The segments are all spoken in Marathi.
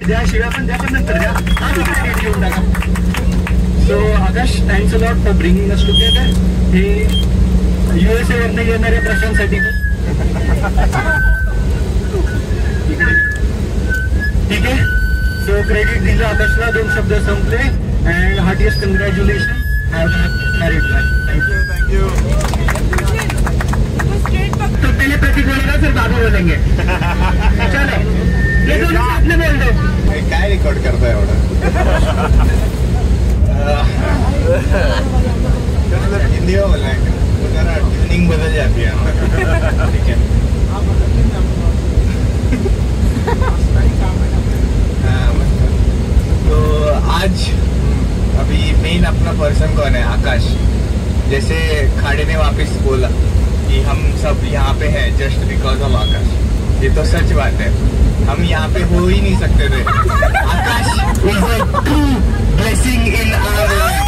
द्या शिव्या पण द्या पण नंतर द्या. आज इकडे रेडी घेऊन टाका. So Akash, thanks a lot for bringing us together. हे USA वरनं येणाऱ्या प्रश्नांसाठी ठीक आहे. सो क्रेडिट दिलं आकाशला. 2 शब्द संपले. And heartiest कंग्रॅच्युलेशन. Have married life. Thank you. तो पहले प्रतीक बोलेगा फिर बाबू बोलेंगे. चलो ये दोनों आपने बोल दो. काय रिकॉर्ड करताय एवढं? हिंदी में बोलना है. ट्यूनिंग बदल जाती है. ठीक है. तो आज अभी मेन अपना पर्सन कौन है? आकाश. जैसे खाड़ी ने वापस बोला कि हम सब यहाँ पे हैं जस्ट बिकॉज ऑफ आकाश. ये तो सच बात है. हम यहाँ पे हो ही नहीं सकते थे. Akash is a true blessing in our life.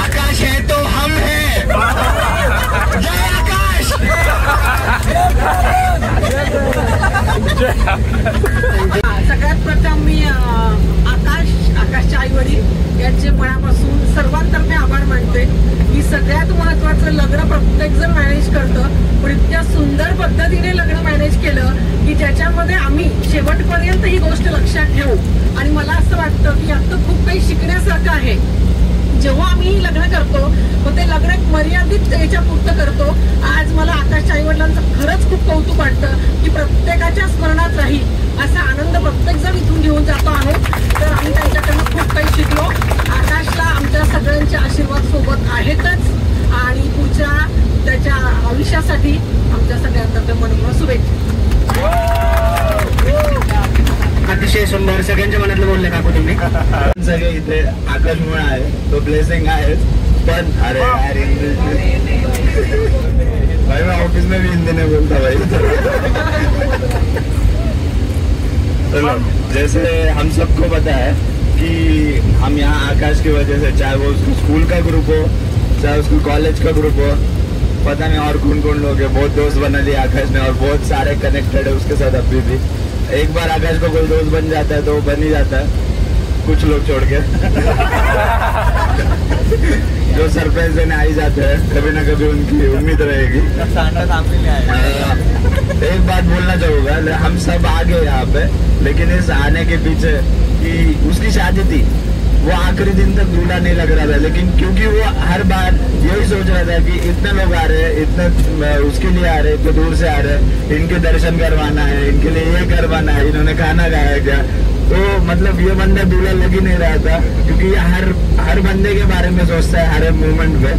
Akash है तो हम हैं. जय आकाश. सगळ्यात प्रथम मी आकाशचे आई वडील यांचे मनापासून सर्वांतर्फे आभार मानते. की सगळ्यात महत्वाचं लग्न प्रत्येक जण मॅनेज करतं, पण इतक्या सुंदर पद्धतीने लग्न मॅनेज केलं की ज्याच्यामध्ये आम्ही शेवटपर्यंत ही गोष्ट लक्षात ठेवू. आणि मला असं वाटतं की आता खूप काही शिकण्यासारखं आहे. जेव्हा आम्ही लग्न करतो मग ते लग्न एक मर्यादित याच्या पुरतं करतो. आज मला आकाशच्या आई वडिलांचं खरंच खूप कौतुक वाटतं की प्रत्येकाच्या स्मरणात राहील असा आनंद प्रत्येक जण इथून घेऊन जातो आहे. तर आम्ही त्यांच्याकडून खूप काही शिकलो. आकाशला आमच्या सगळ्यांचे आशीर्वाद सोबत आहेतच आणि पुढच्या त्याच्या आयुष्यासाठी आमच्या सगळ्यांतर्फे मनपूर्वक शुभेच्छा. अतिशय सुंदर. सगळ्यांच्या मनातलं बोलले काकू तुम्ही. सगळे इथे आकाशमुळे आहे तो ब्लेसिंग आहे. पण अरे यार भाई मैं ऑफिस में भी हिंदी नहीं बोलता भाई. चलो जैसे हम सबको पता है कि हम यहाँ आकाश की वजह से, चाहे वो उसको स्कूल का ग्रुप हो चाहे उसको कॉलेज का ग्रुप हो, पता नहीं और कौन कौन लोग हैं, बहुत दोस्त बना लिए आकाश ने और बहुत सारे कनेक्टेड है उसके साथ अभी भी. एक बार आकाश को कोई दोस्त बन जाता है तो वो बन ही जाता है, कुछ लोग छोड़ के. जो सरप्राइज देने आ ही जाते हैं कभी ना कभी उनकी उम्मीद रहेगी. एक बात बोलना चाहूँगा, हम सब आ गए यहाँ पे, लेकिन इस आने के पीछे कि उसकी शादी थी, वो आखिरी दिन तक दूल्हा नहीं लग रहा था, लेकिन क्योंकि वो हर बार यही सोच रहा था कि इतने लोग आ रहे हैं, इतना उसके लिए आ रहे हैं, इतने दूर से आ रहे हैं, इनके दर्शन करवाना है, इनके लिए ये करवाना है, इन्होंने खाना खाया क्या. तो मतलब ये बंदा दूल्हा लग ही नहीं रहा था, क्योंकि ये हर बंदे के बारे में सोचता है हर एक मोमेंट पे.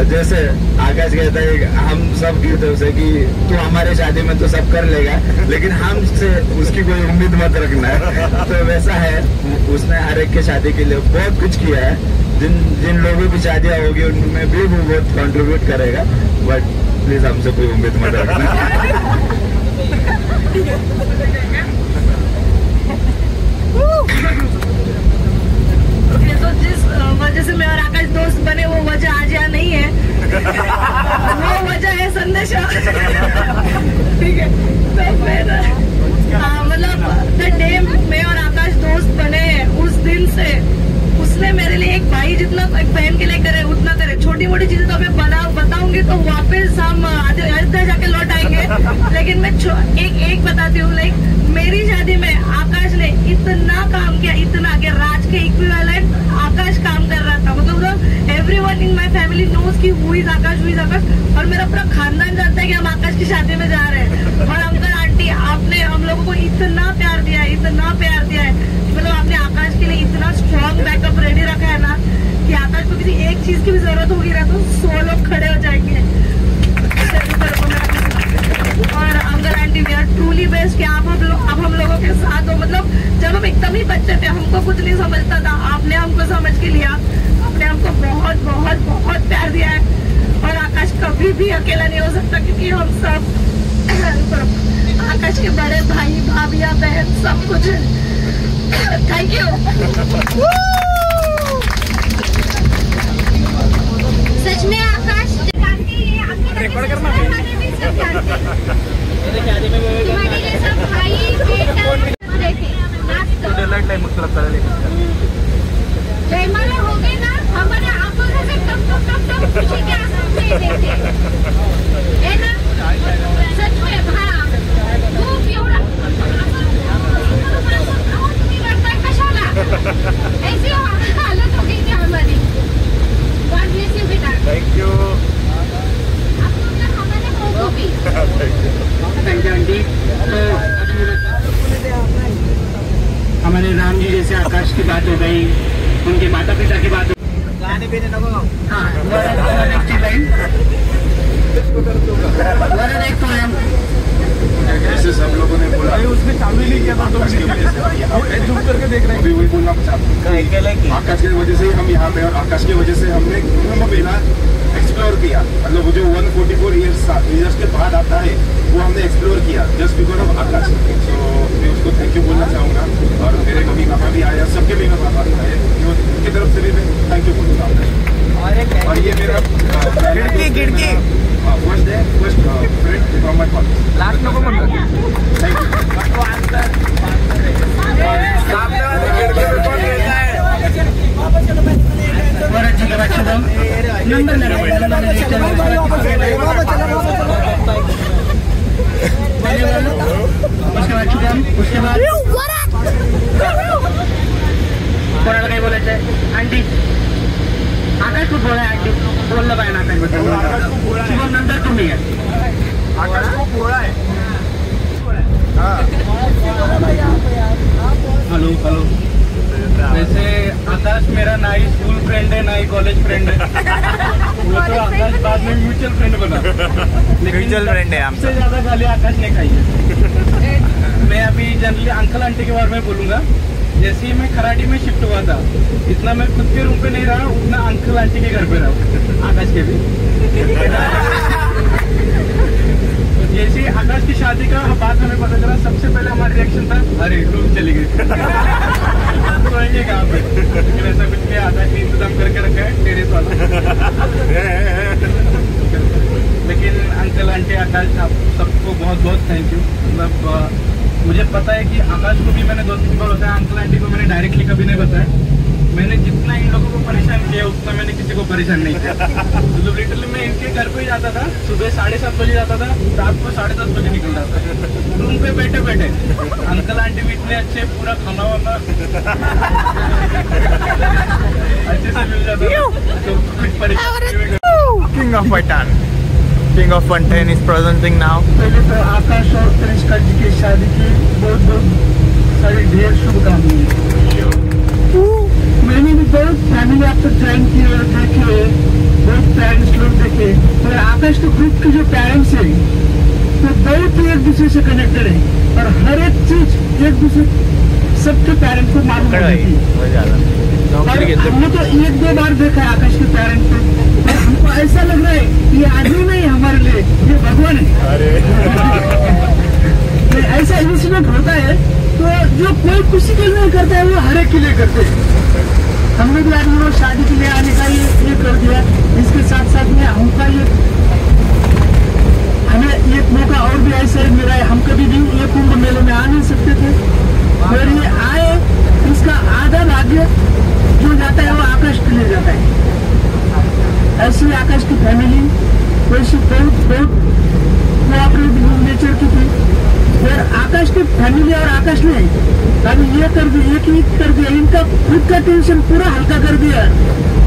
जैसे आकाश कहता है, हम सब कहते उसे कि तू हमारे शादी में तो सब कर लेगा, लेकिन हमसे उसकी कोई उम्मीद मत रखना है. तो वैसा है, उसने हर एक के शादी के लिए बहुत कुछ किया है. जिन लोगों की शादियां होगी उनमें भी वो बहुत कंट्रीब्यूट करेगा, बट प्लीज हमसे कोई उम्मीद मत रखना. तो जिस वजह से मैं और आकाश दोस्त बने वो वजह आज यहाँ नहीं है. वो वजह है संदेशा. ठीक है. तो फिर मतलब द डे मैं और आकाश दोस्त बने उस दिन से उसने मेरे लिए एक भाई जितना एक बहन के लिए करे उतना करे. छोटी मोटी चीजें तो मैं बताऊंगी तो वापस हम अयोध्या जाके लौट आएंगे. लेकिन मैं एक बताती हूँ, लाइक मेरी शादी में आकाश ने इतना काम किया, इतना कि राज के इक्विवेलेंट आकाश काम कर रहा था. मतलब everyone in my family knows कि हु इज आकाश. और मेरा पूरा खानदान जानता है कि हम आकाश की शादी में जा रहे हैं. और अंकल आंटी आपने हम लोगों को इतना प्यार दिया है, इतना प्यार दिया है. मतलब आपने आकाश के लिए इतना स्ट्रॉन्ग बैकअप रेडी रखा है ना कि आकाश को किसी एक चीज की भी जरूरत होगी ना तो 100 लोग खड़े हो जाएंगे. और uncle aunty we are truly best कि आप अब हम लोगों के साथ हो. मतलब जब हम एकदम ही बच्चे थे हमको कुछ नहीं समझता था, आपने हमको समझ के लिया, आपने हमको बहुत बहुत बहुत प्यार दिया है. और आकाश कभी भी अकेला नहीं हो सकता क्योंकि हम सब आकाश के बड़े भाई भाभिया बहन सब कुछ है. Thank you. सच में आकाश रिकॉर्ड करना तुम्हारे लिए सब भाई हमारे राम जी जैसे आकाश की बात हो गई, उनके माता पिता की बात हो गई। गाने पीने नको हाँ, नेक्स्ट लाइन एक तो है जैसे सब लोगों ने बोला उसने चालू नहीं किया था, तो झूम करके देख रहे हैं। वही बोलना चाहता हूँ, आकाश की वजह से हम यहाँ पे, और आकाश की वजह से हमने कुंभमेला एक्सप्लोर किया। मतलब वो जो 144 ईयर्स के बाद आता है वो हमने एक्सप्लोर किया जस्ट बिकॉज ऑफ आकाश। तो मैं उसको थैंक यू बोलना चाहूँगा, और मेरे मम्मी पापा भी आए, सबके मम्मी पापा भी आए, उनकी तरफ से भी मैं थैंक यू बोलूँगा। और ये मेरा खिड़की first day first friend from my college. Last नको म्हणतो थैंक यू। उसके बाद कोणाला काही बोलायचं आहे? आंटी आकाश खूप बोला, आंटी बोललं पाहिजे आकाश बद्दल। शुभम नंतर तुम्ही आहे। आकाश को बोला है। Hello hello. वैसे आकाश मेरा ना ही स्कूल फ्रेंड है ना ही कॉलेज फ्रेंड है। वो तो आकाश बाद में म्यूचुअल फ्रेंड बना, म्यूचुअल फ्रेंड है हमसे। सबसे ज्यादा गाली आकाश ने खाई है। मैं अभी जनरली अंकल आंटी के बारे में बोलूंगा। जैसे ही मैं खराटी में शिफ्ट हुआ था, इतना मैं खुद के रूम पे नहीं रहा, उतना अंकल आंटी के घर पे रहा, आकाश के भी। जैसे ही आकाश की शादी का बात हमें पता चला, सबसे पहले हमारा रिएक्शन था, अरे रूम चली गई। सोएंगे कहाँ पे? लेकिन ऐसा कुछ नहीं, आकाश ने इंतजाम करके रखा है टेरेस वाला। लेकिन अंकल आंटी आकाश आप सबको बहुत बहुत थैंक यू। मतलब मुझे पता है कि आकाश को भी मैंने 2-3 बार बताया, अंकल आंटी को मैंने डायरेक्टली कभी नहीं बताया। मैंने जितना इन लोगों को परेशान किया उतना मैंने किसी को परेशान नहीं किया। तो लिटरली मैं इनके घर पे ही जाता था, सुबह 7:30 बजे जाता था, रात को 10:30 बजे निकल जाता था। रूम पे बैठे बैठे अंकल आंटी भी इतने अच्छे, पूरा खाना वाना अच्छे से मिल जाता था, तो कुछ परेशान। King of Pathan, king of fountain is presenting now. पहले तो आकाश और तनिष्का जी की शादी की बहुत बहुत सारी ढेर शुभकामनाएं। मैंने भी बहुत फैमिली आपको ज्वाइन किए देखे, बहुत पेरेंट्स लोग देखे, और आकाश के ग्रुप के जो पेरेंट्स हैं तो बहुत ही एक दूसरे से कनेक्टेड है, और हर एक चीज एक दूसरे सबके पेरेंट्स को मालूम होती है। और हमने तो 1-2 बार देखा है आकाश के पेरेंट्स को, और हमको ऐसा लग रहा है ये आदमी नहीं हमारे लिए, ये भगवान है। ऐसा इंसिडेंट होता है, तो जो कोई खुशी के लिए करता है वो हर एक के लिए करते हैं। हमने भी आज वो शादी के लिए आने का ये कर दिया, इसके साथ साथ में हमका ये हमें एक मौका और भी ऐसा मिला है। हम कभी भी ये कुंभ मेले में आ नहीं सकते थे, और ये आए, इसका आधा भाग्य जो जाता है वो आकाश के लिए जाता है। ऐसी आकाश की फैमिली वैसी बहुत कोऑपरेटिव नेचर की थी, और आकाश की फैमिली और आकाश ने अभी ये कर दिया, ये ठीक कर दिया, इनका खुद का टेंशन पूरा हल्का कर दिया।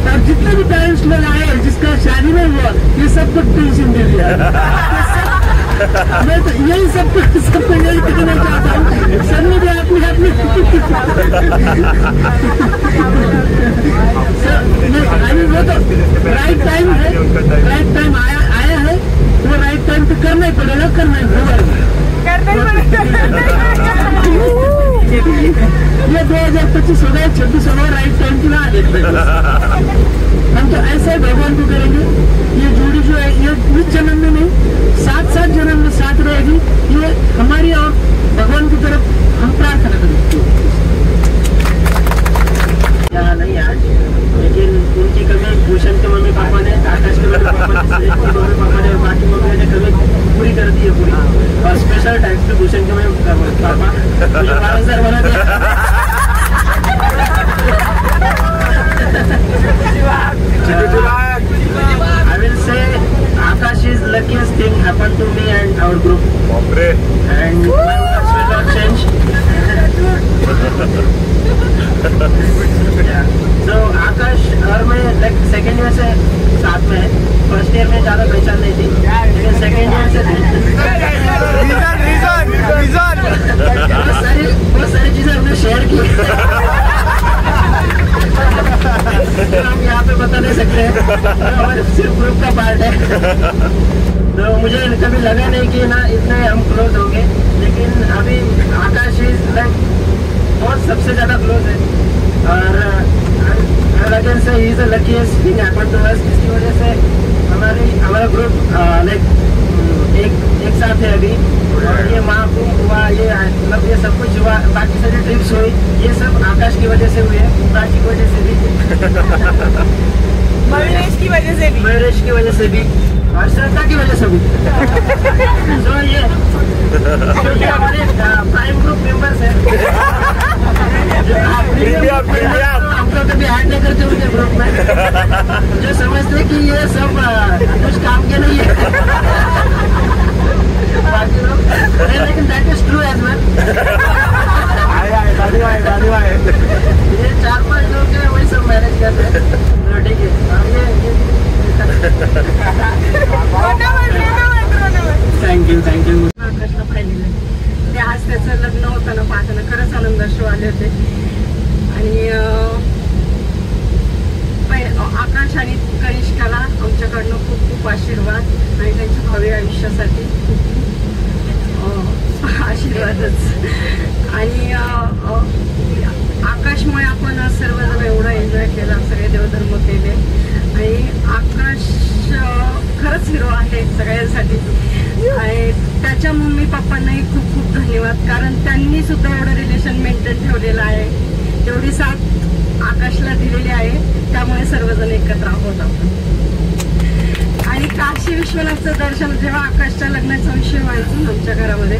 और जितने भी पेरेंट्स लोग आए जिसका शादी नहीं हुआ, ये सबको टेंशन दे दिया। मैं तो यही सबको यही कहना चाहता हूँ, सबने भी अपनी वो तो राइट टाइम है, राइट टाइम आया है, वो राइट टाइम पे करना ही पड़ेगा, करना ही होगा। ये 2025 हो गया, 26 हो गया, राइट टाइम की ना देख रहे। हम तो ऐसा ही भगवान को करेंगे, ये जोड़ी जो है ये इस जन्म में नहीं, 7 जन्म में साथ रहेगी। ये हमारी और भगवान की तरफ हम प्रार्थना करेंगे। यहाँ नहीं आज, लेकिन उनकी कमी भूषण के मम्मी पापा ने, आकाश के मम्मी पापा ने, और बाकी मम्मी ने कमी पूरी कर दी है पूरी। और स्पेशल टाइम पे भूषण के मम्मी पापा मुझे 12,000 बना दिया। I will say Akash is luckiest thing happened to me and our group. And my words will not change. Yeah. So Akash और मैं like second year से साथ में है, first year में ज़्यादा पहचान नहीं थी, लेकिन second year से बहुत सारी चीजें हमने शेयर की। हमारे सिर्फ ग्रुप का पार्ट है। तो मुझे कभी लगा नहीं कि ना इतने हम क्लोज होंगे, लेकिन अभी आकाश इज लाइक बहुत सबसे ज़्यादा क्लोज है। और अगेन से ही is the luckiest thing happened to us, जिसकी वजह से हमारा ग्रुप लाइक एक साथ है अभी। और ये महाकुंभ हुआ, ये मतलब ये सब कुछ हुआ, बाकी सारी ट्रिप्स हुई, ये सब आकाश की वजह से हुई है, प्राची की वजह से भी, मयूरेश की वजह से भी, मयूरेश की वजह से भी, और श्रद्धा की वजह से भी। तो ये क्योंकि हमारे प्राइम ग्रुप मेंबर्स हैं, हम लोग कभी ऐड नहीं करते उनके ग्रुप में, जो समझते कि ये सब कुछ काम के नहीं है। बाकी लोग, लेकिन दैट इज ट्रू एज वेल। ये 4-5 लोग हैं, वही सब मैनेज करते हैं। ठीक है, थँक्यू आकाशला पाहिलेलं आहे ते, आज त्याचं लग्न होताना पाहताना खरंच आनंदाश्रू आले होते। आणि आकाश आणि कनिष्काला आमच्याकडनं खूप खूप आशीर्वाद आणि त्यांच्या भावी आयुष्यासाठी खूप आशीर्वादच। आणि आकाशमुळे आपण सर्वजण एवढा एन्जॉय केला, सगळे देवधर्म केले, आणि आकाश खरंच हिरो आहे सगळ्यांसाठी। आणि त्याच्या मम्मी पप्पांनाही खूप खूप धन्यवाद, कारण त्यांनी सुद्धा एवढं रिलेशन मेंटेन ठेवलेलं आहे, तेवढी साथ आकाशला दिलेली आहे, त्यामुळे सर्वजण एकत्र आहोत आपण। आणि काशी विश्वनाथचं दर्शन जेव्हा आकाशच्या लग्नाचा विषय व्हायचा ना आमच्या घरामध्ये,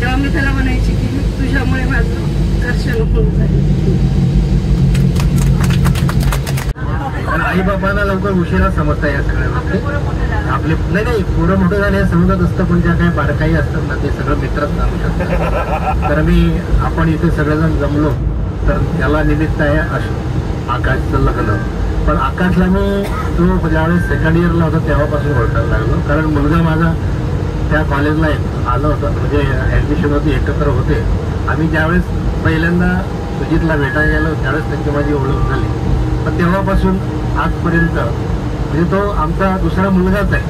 तेव्हा मी त्याला म्हणायची की तुझ्यामुळे माझं दर्शन होऊन जाईल। आई बाबांना लवकर उशिरा समजता या सगळ्या गोष्टी, आपले नाही पोरं मोठं झाले हे समजत असतं, पण ज्या काही बारकाई असतात ना ते सगळं मित्रच सांगू शकतात। तर आपण इथे सगळेजण जमलो तर त्याला निमित्त आहे आकाशचं लग्न। पण आकाशला मी तो ज्यावेळेस सेकंड इयरला होता तेव्हापासून ओळखायला लागलो, कारण मुलगा माझा त्या कॉलेजला आलं होतं, म्हणजे ॲडमिशन होती, एकत्र होते आम्ही। ज्यावेळेस पहिल्यांदा सुजितला भेटायला गेलो त्यावेळेस त्यांची माझी ओळख झाली, पण तेव्हापासून आजपर्यंत म्हणजे तो आमचा दुसरा मुलगाच आहे,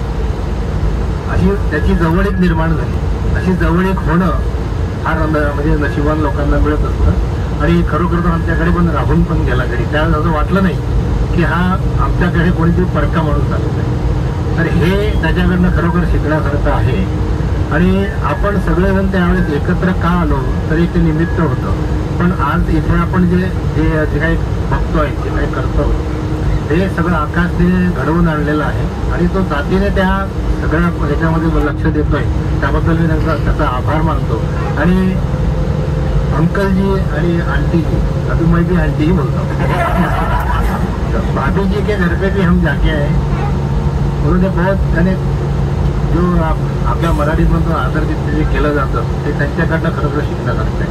अशी त्याची जवळीक निर्माण झाली। अशी जवळीक होणं फार म्हणजे नशिबान लोकांना मिळत असतं, आणि खरोखर तो आमच्याकडे पण राहून पण गेला घरी, त्यावेळेस असं वाटलं नाही की हा आमच्याकडे कोणीतरी परका माणूस चालत आहे। तर हे त्याच्याकडनं खरोखर शिकण्यासारखं आहे। आणि आपण सगळेजण त्यावेळेस एकत्र का आलो तरी ते निमित्त होतं, पण आज इथे आपण जे काही बघतोय, जे काही करतो, ते सगळं आकाशने घडवून आणलेलं आहे, आणि तो जातीने त्या सगळ्या ह्याच्यामध्ये लक्ष देतोय, त्याबद्दल मी त्याचा आभार मानतो। आणि अंकल जी आणि आंटी जी, अभी मैं भी आंटी ही बोलता हूँ, भाभी जी के घर पे भी हम जाके आए, उन्होंने बहुत यानी जो आपल्या मराठीत म्हणतो आदर जे केलं जातं ते त्यांच्याकडनं खरोखर शिकण्यासारखं आहे।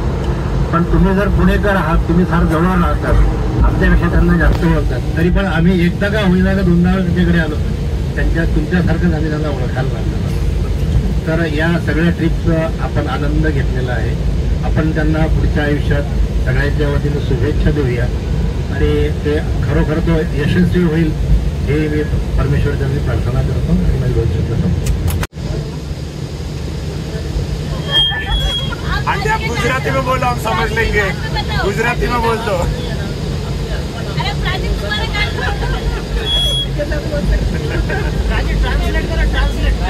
पण तुम्ही जर पुणेकर आहात, तुम्ही फार जवळ राहतात, आमच्यापेक्षा त्यांना जास्त ओळखतात, तरी पण आम्ही एकदा का होईना का 2दा त्यांच्याकडे आलो, तुमच्यासारखंच आम्ही त्यांना ओळखायला लागलो। तर या सगळ्या ट्रिपचा आपण आनंद घेतलेला आहे। आपण त्यांना पुढच्या आयुष्यात सगळ्यांच्या वतीने शुभेच्छा देऊया, आणि ते खरोखर तो यशस्वी होईल हे मी परमेश्वरची प्रार्थना करतो आणि माझी दोन शब्द सांगतो। गुजराती में बोलो, हम समझ लेंगे। गुजराती में बोल दो।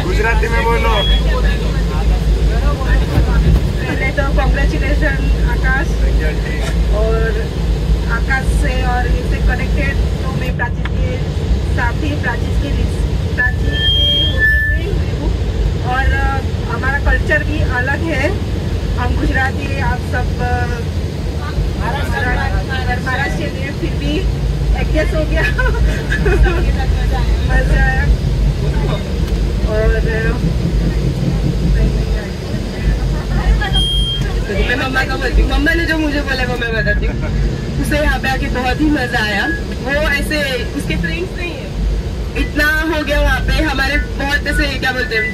गुजराती में बोलो। पहले तो कॉन्ग्रेचुलेशन आकाश, और आकाश से और इससे कनेक्टेड तो मैं प्राची के साथ ही प्राची के होते हुए, और हमारा कल्चर भी अलग है, हम गुजराती, आप सब महाराष्ट्र में, फिर भी एडजस्ट हो गया, मजा आया। और मैं मम्मा का बोलती हूँ, मम्मा ने जो मुझे बोला वो मैं बताती हूँ। उसे यहाँ पे आके बहुत ही मजा आया। वो ऐसे उसके फ्रेंड्स नहीं है, इतना हो गया वहाँ पे, हमारे बहुत ऐसे क्या बोलते हैं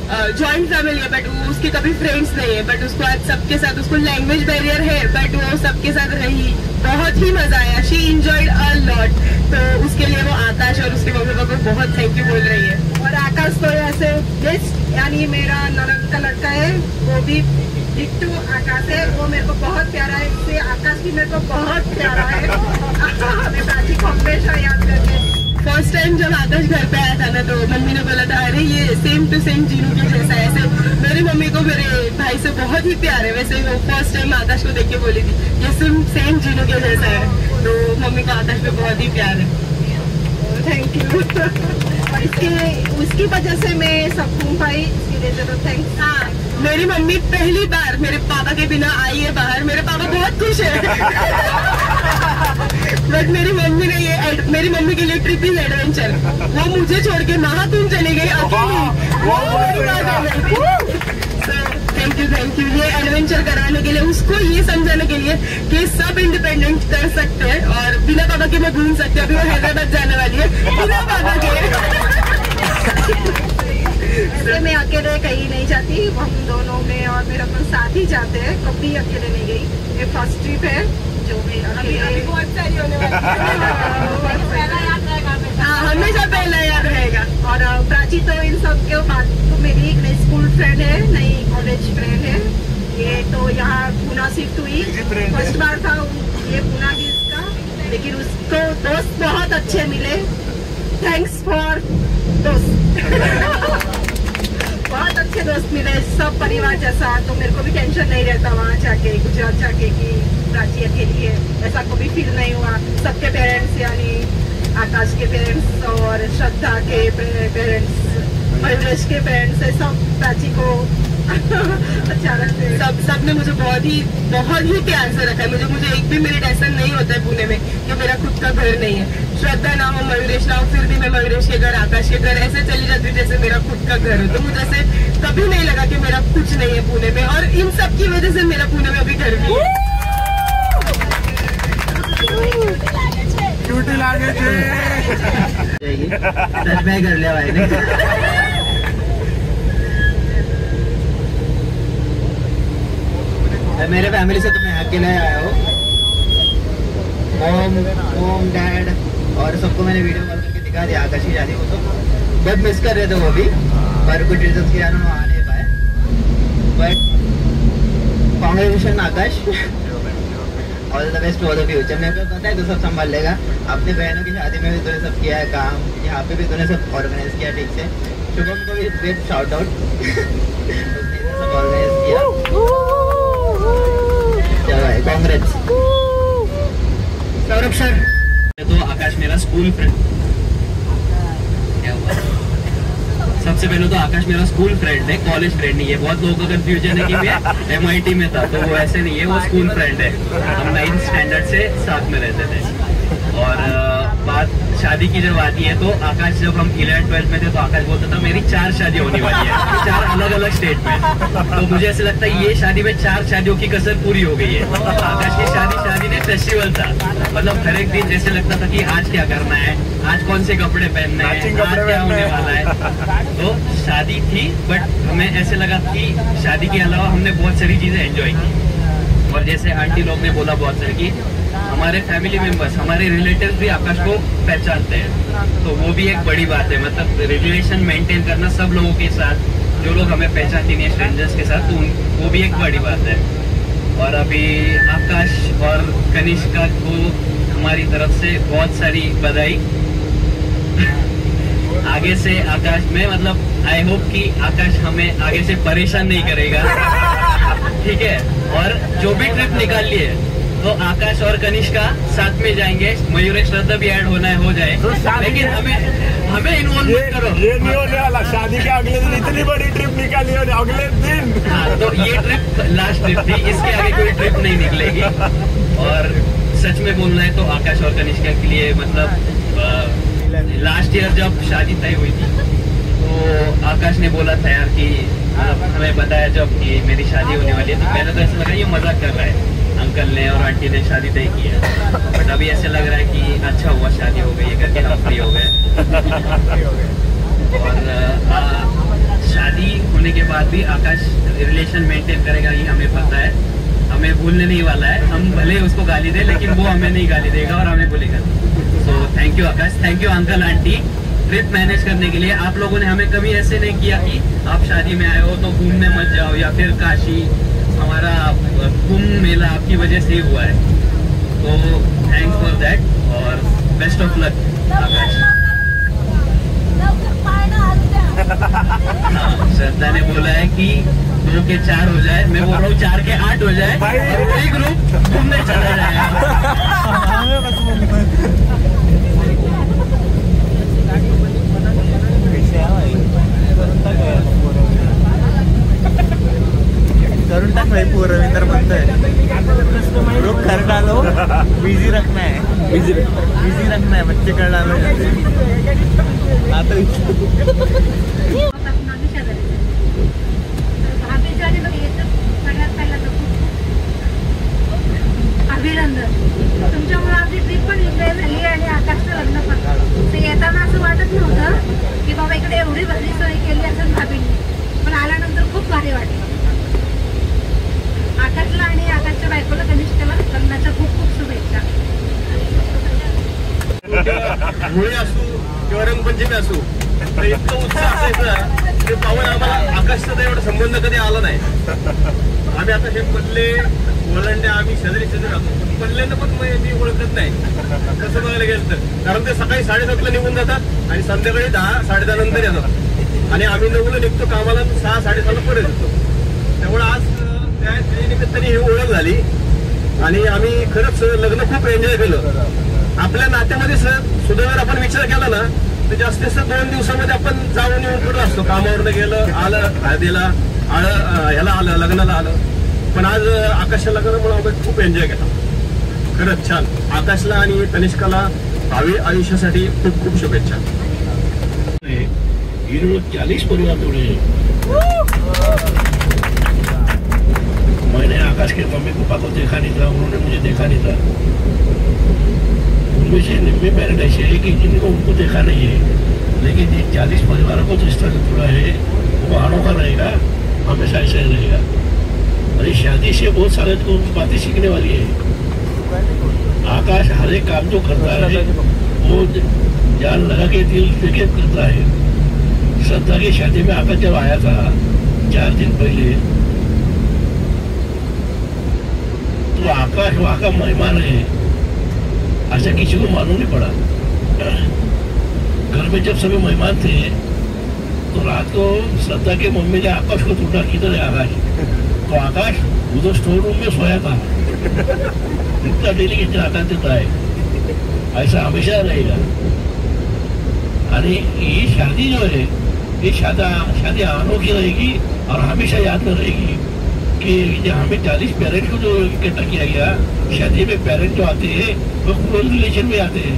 जॉइंट फैमिली है बट वो उसके कभी फ्रेंड्स नहीं है, बट उसको आज सबके साथ, उसको लैंग्वेज बैरियर है बट वो सबके साथ रही, बहुत ही मजा आया, शी इंजॉयड अ लॉट। तो उसके लिए वो आकाश और उसके मम्मी पापा को बहुत थैंक यू बोल रही है। और आकाश तो ऐसे बेस्ट, यानी मेरा ननद का लड़का है, वो भी डिट्टू आकाश है, वो मेरे को बहुत प्यारा है, इससे आकाश भी मेरे को बहुत प्यारा है। मैं प्राची को हमेशा याद करके। फर्स्ट टाइम जब आकाश घर पे आया था ना तो मम्मी ने बोला था अरे ये सेम टू सेम जीनू के जैसा है। ऐसे मेरी मम्मी को मेरे भाई से बहुत ही प्यार है, वैसे वो फर्स्ट टाइम आकाश को देख के बोली थी ये सेम जीनू के जैसा है। तो मम्मी को आकाश पे बहुत ही प्यार है। Thank you. और उसकी वजह से मैं सब घूम पाई, इसके लिए तो थैंक्स। हाँ, मेरी मम्मी पहली बार मेरे पापा के बिना आई है बाहर, मेरे पापा बहुत खुश है। बट मेरी मम्मी ने मेरी मम्मी के लिए ट्रिप इज एडवेंचर, वो मुझे छोड़ के महाकुंभ चली गई अकेली। थैंक यू ये एडवेंचर कराने के लिए, उसको ये समझाने के लिए कि सब इंडिपेंडेंट कर सकते हैं और बिना पापा के मैं घूम सकते हैं। अभी वो हैदराबाद जाने वाली है बिना पापा के। वैसे मैं अकेले कहीं नहीं जाती, हम दोनों में और मेरा तो साथ ही जाते हैं, कभी अकेले नहीं गई। ये फर्स्ट ट्रिप है जो मैं अकेले, बहुत सारी होने वाली है। हाँ, हमेशा पहला याद रहेगा। और प्राची तो इन सब के बाद तो मेरी एक नई स्कूल फ्रेंड है, नई कॉलेज फ्रेंड है। ये तो यहाँ पूना शिफ्ट हुई, फर्स्ट बार था ये पूना की इसका, लेकिन उसको दोस्त बहुत अच्छे मिले। थैंक्स फॉर दोस्त। बहुत अच्छे दोस्त मिले, सब परिवार जैसा, तो मेरे को भी टेंशन नहीं रहता वहाँ जाके, गुजरात जाके कि प्राची अकेली है, ऐसा कभी फील नहीं हुआ। सबके पेरेंट्स यानी आकाश के पेरेंट्स और श्रद्धा के पेरेंट्स, मयूरेश के पेरेंट्स है, सब प्राची को अच्छा रखते हैं। सब ने मुझे बहुत ही प्यार से रखा है। मुझे एक भी मिनट ऐसा नहीं होता है पुणे में कि मेरा खुद का घर नहीं है। श्रद्धा ना हो, मयूरेश ना हो, फिर भी मैं मयूरेश के घर, आकाश के घर ऐसे चली जाती हूँ जैसे मेरा खुद का घर हो। तो मुझे ऐसे कभी नहीं लगा कि मेरा कुछ नहीं है पुणे में, और इन सब की वजह से मेरा पुणे में अभी घर भी है। ड्यूटी लागे सच में कर लिया भाई ने। मेरे फैमिली से तो मैं अकेले आया हूँ, मॉम डैड और सबको मैंने वीडियो कॉल करके दिखा दिया। आकाश की शादी को तो बहुत मिस कर रहे थे वो भी, पर कुछ रीजन के कारण वो आ नहीं पाए। But congratulation Akash, all the best for the future. मेरे को पता है तो सब संभाल लेगा। अपनी बहनों की शादी में भी तूने सब किया है काम, यहाँ पे भी तूने सब ऑर्गेनाइज किया ठीक से। शुभम को भी बिग शाउट आउट, उसने सब ऑर्गेनाइज किया। Congrats Saurabh sir. तो आकाश मेरा स्कूल फ्रेंड, क्या हुआ? सबसे पहले तो आकाश मेरा स्कूल फ्रेंड है, कॉलेज फ्रेंड नहीं है। बहुत लोगों का कंफ्यूजन है कि मैं MIT में था, तो वो ऐसे नहीं है, वो स्कूल फ्रेंड है। हम 9th स्टैंडर्ड से साथ में रहते थे। और बात शादी की जब आती है तो आकाश, जब हम 11th 12th में थे तो आकाश बोलता था मेरी 4 शादी होने वाली है, 4 अलग अलग स्टेट में। तो मुझे ऐसे लगता है ये शादी में 4 शादियों की कसर पूरी हो गई है। आकाश की शादी ने फेस्टिवल था, मतलब हर एक दिन जैसे लगता था कि आज क्या करना है, आज कौन से कपड़े पहनने हैं, आज क्या होने वाला है। तो शादी थी, बट हमें ऐसे लगा कि शादी के अलावा हमने बहुत सारी चीजें एंजॉय की। और जैसे आंटी लोग ने बोला बहुत सारे कि हमारे फैमिली मेंबर्स, हमारे रिलेटिव्स भी आकाश को पहचानते हैं, तो वो भी एक बड़ी बात है। मतलब रिलेशन मेंटेन करना सब लोगों के साथ, जो लोग हमें पहचानते नहीं स्ट्रेंजर्स के साथ, तो वो भी एक बड़ी बात है। और अभी आकाश और कनिष्का को हमारी तरफ से बहुत सारी बधाई। आगे से आकाश में, मतलब आई होप कि आकाश हमें आगे से परेशान नहीं करेगा, ठीक है। और जो भी ट्रिप निकाल लिए तो आकाश और कनिष्का साथ में जाएंगे। मयूरेश श्रद्धा भी ऐड होना है, हो जाए, लेकिन हमें इन्वॉल्व मत करो। ये नहीं होने वाला, शादी के अगले दिन इतनी बड़ी ट्रिप निकाली और अगले दिन। हाँ, तो ये ट्रिप लास्ट ट्रिप थी, इसके आगे कोई ट्रिप नहीं निकलेगी। और सच में बोलना है तो आकाश और कनिष्का के लिए, मतलब लास्ट ईयर जब शादी तय हुई थी तो आकाश ने बोला था यार कि हमें बताया जब कि मेरी शादी होने वाली है, तो पहले तो ऐसा लगा ये मजाक कर रहा है, अंकल ने और आंटी ने शादी तय की है। बट अभी ऐसे लग रहा है कि अच्छा हुआ शादी हो गई है करके हम फ्री हो गए। और शादी होने के बाद भी आकाश रिलेशन मेंटेन करेगा, ये हमें पता है, हमें भूलने नहीं वाला है। हम भले उसको गाली दे लेकिन वो हमें नहीं गाली देगा और हमें बोलेगा। So thank you Akash, thank you uncle aunty trip manage करने के लिए। आप लोगों ने हमें कभी ऐसे नहीं किया कि आप शादी में आए हो तो घूमने मत जाओ, या फिर काशी, हमारा कुंभ मेला आपकी वजह से ही हुआ है। तो थैंक्स फॉर दैट और बेस्ट ऑफ लक आकाश। हाँ, श्रद्धा ने बोला है कि 2 के 4 हो जाए, मैं बोल रहा हूँ 4 के 8 हो जाए और वही ग्रुप घूमने चला जाए। करून टाक भाई, पूरा रविंदर म्हणतोय ग्रुप कर डालो, बिजी रखना है, बिजी रखना है, बच्चे कर डालो आता अभिनंदन, तुमच्यामुळे आपली ट्रिप पण एन्जॉय झाली आणि आकाशचं लग्न पण। ते येताना असं वाटत नव्हतं की बाबा इकडे एवढी भारी सोय केली असं भाभींनी, पण आल्यानंतर खूप भारी वाटलं। आकाशला आणि आकाशच्या बायकोला कनिष्ठला लग्नाच्या खूप खूप शुभेच्छा। होळी असू किंवा रंगपंचमी असू तर इतकं उत्साह असायचा ते पाहून आम्हाला आकाशचा तर एवढा संबंध कधी आला नाही। आम्ही आता हे पल्ले ओलांडे आम्ही शेजारी राहतो, पल्ल्यांना पण मी ओळखत नाही तसं बघायला गेलं तर, कारण ते सकाळी 7:30ला निघून जातात आणि संध्याकाळी 10-10:30 नंतर येतात आणि आम्ही 9ला निघतो कामाला, 6-6:30ला परत येतो। त्यामुळे आज त्या निमित्ताने ही ओळख झाली आणि आम्ही खरंच लग्न खूप एन्जॉय केलं। आपल्या नात्यामध्ये सुद्धा जर आपण विचार केला ना तर जास्तीत जास्त 2 दिवसामध्ये आपण जाऊन येऊन करत असतो, कामावरनं गेलं, आलं हळदीला, ह्याला आलं, लग्नाला आलं। पण आज आकाशाला लग्नामुळे आम्ही खूप एन्जॉय केला, खरंच छान। आकाशला आणि तनिष्काला भावी आयुष्यासाठी खूप खूप शुभेच्छा। 40 परिवार जुड़े हैं। मैंने आकाश के मम्मी पापा को देखा नहीं था, उन्होंने मुझे देखा नहीं था। उनमें से 90 पेरेंट ऐसे है कि जिनको उनको देखा नहीं है, लेकिन ये 40 परिवारों को जिस तरह जुड़ा है वो अनोखा रहेगा, हमेशा ऐसा ही रहेगा। और इस शादी से बहुत सारे को बातें सीखने वाली है। आकाश हर एक काम जो करता है वो जान लगा के दिल लेके करता है। श्रद्धा की शादी में आकाश जब आया था 4 दिन पहले, तो आकाश वहाँ का मेहमान है ऐसा किसी को मालूम नहीं पड़ा। घर में जब सभी मेहमान थे तो रात को श्रद्धा के मम्मी ने आकाश को ढूंढा, किधर है आकाश? तो आकाश उधर स्टोर रूम में सोया था। इतना डेलीकेशन आकाश देता है, ऐसा हमेशा रहेगा। और ये शादी जो है ये शादी अनोखी रहेगी और हमेशा याद में रहेगी कि हमें 40 पेरेंट्स को जो इकट्ठा किया गया, शादी में पेरेंट जो आते हैं वो क्लोज रिलेशन में आते हैं,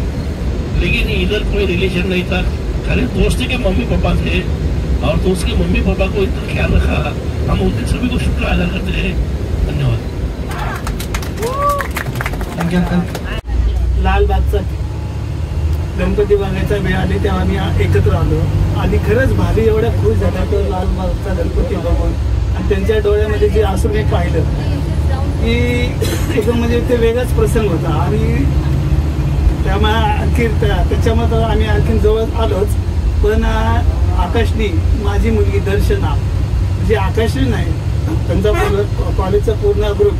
लेकिन इधर कोई रिलेशन नहीं था, खाली दोस्त के मम्मी पापा थे और दोस्त के मम्मी पापा को इतना ख्याल रखा। हम उनके सभी को शुक्र अदा करते हैं। धन्यवाद। लालबागचा गणपती बघायचा वेळ आली तेव्हा आम्ही एकत्र आलो आणि खरंच भारी एवढ्या खुश झाल्या तो लालबागचा गणपती बघून, आणि त्यांच्या डोळ्यामध्ये जे आसून मी पाहिलं की एकदम म्हणजे ते वेगळाच प्रसंग होता। आणि त्यामुळे आणखी त्याच्यामध्ये आम्ही आणखीन जवळ आलोच। पण आकाशनी माझी मुलगी दर्शना, म्हणजे आकाशनी नाही, त्यांचा कॉलेजचा पूर्ण ग्रुप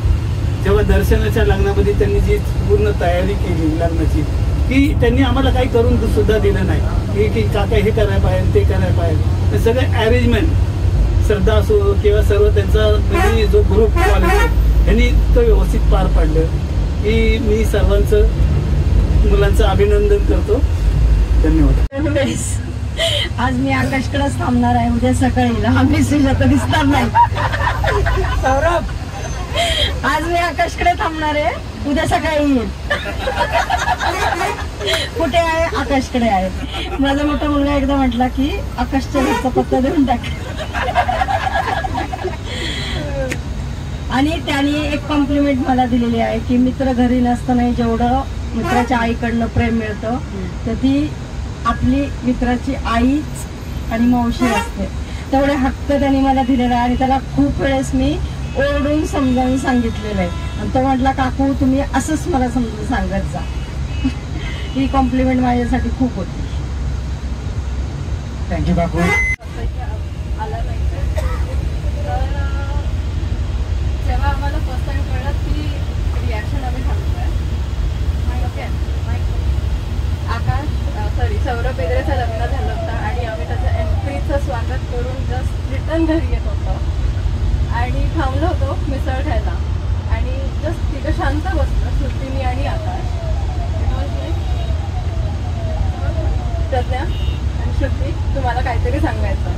जेव्हा दर्शनाच्या लग्नामध्ये त्यांनी जी पूर्ण तयारी केली लग्नाची, की त्यांनी आम्हाला काही करून सुद्धा दिलं नाही की काका हे करायला पाहिजे ते करायला पाहिजे, सगळं अरेंजमेंट श्रद्धा असो किंवा सर्व त्यांचा म्हणजे जो ग्रुप कॉलेज यांनी तो व्यवस्थित पार पाडलं की मी सर्वांचं मुलांचं अभिनंदन करतो। धन्यवाद। आज मी आकाशकडेच थांबणार आहे, उद्या सकाळी आम्ही सुजाता दिसणार नाही। सौरभ, आज मी आकाशकडे थांबणार आहे, उद्या सकाळी येईल। कुठे आहे? आकाशकडे आहे। माझा मोठा मुलगा एकदा म्हटला की आकाशच्या घरचा पत्ता देऊन टाक, आणि त्याने एक कॉम्प्लिमेंट मला दिलेली आहे की मित्र घरी नसताना जेवढं मित्राच्या आईकडनं प्रेम मिळतं तर ती आपली मित्राची आईच आणि मावशी असते। तेवढे हक्क त्यांनी मला दिलेला आहे आणि त्याला खूप वेळेस मी ओरडून समजावून सांगितलेलं आहे आणि तो म्हटला काकू तुम्ही असंच मला समजून सांगत जा. ही कॉम्प्लिमेंट माझ्यासाठी खूप होती. थँक्यू काकू. आला नाही तर जेव्हा आम्हाला फर्स्ट टाइम कळलं की रिॲक्शन आम्ही थांबतोय. ओके सौरभ बेदरेचं लग्न झालं होतं आणि आम्ही त्याचं एंट्रीचं स्वागत करून जस्ट रिटर्न घरी येत होतो आणि थांबलो होतो मिसळ खायला आणि जस्ट तिथं शांत बसलो श्रुतीनी आणि आकाश. प्रज्ञा आणि श्रुती तुम्हाला काहीतरी सांगायचं